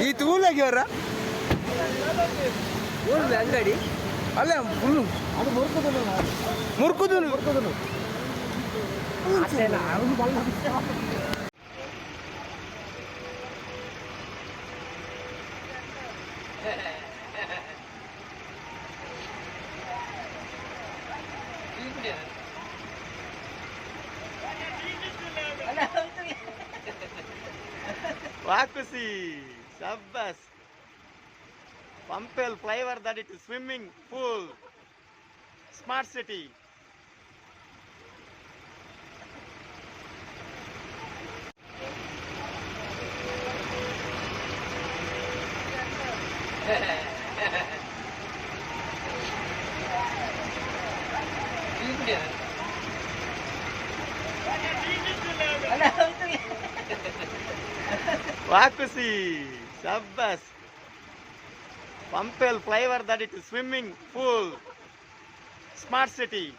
ಈ ತೂಲಾಗ್ಯವರ ಅಂಗಡಿ ಅಲ್ಲ ಫುಲ್ಲು ಅದು ಮುರ್ಕುದು Vakusi, Shabbas, Pampel flavor that it is swimming pool, smart city. Vakusi, Shabbas, Pampel flavor that it is swimming pool, smart city.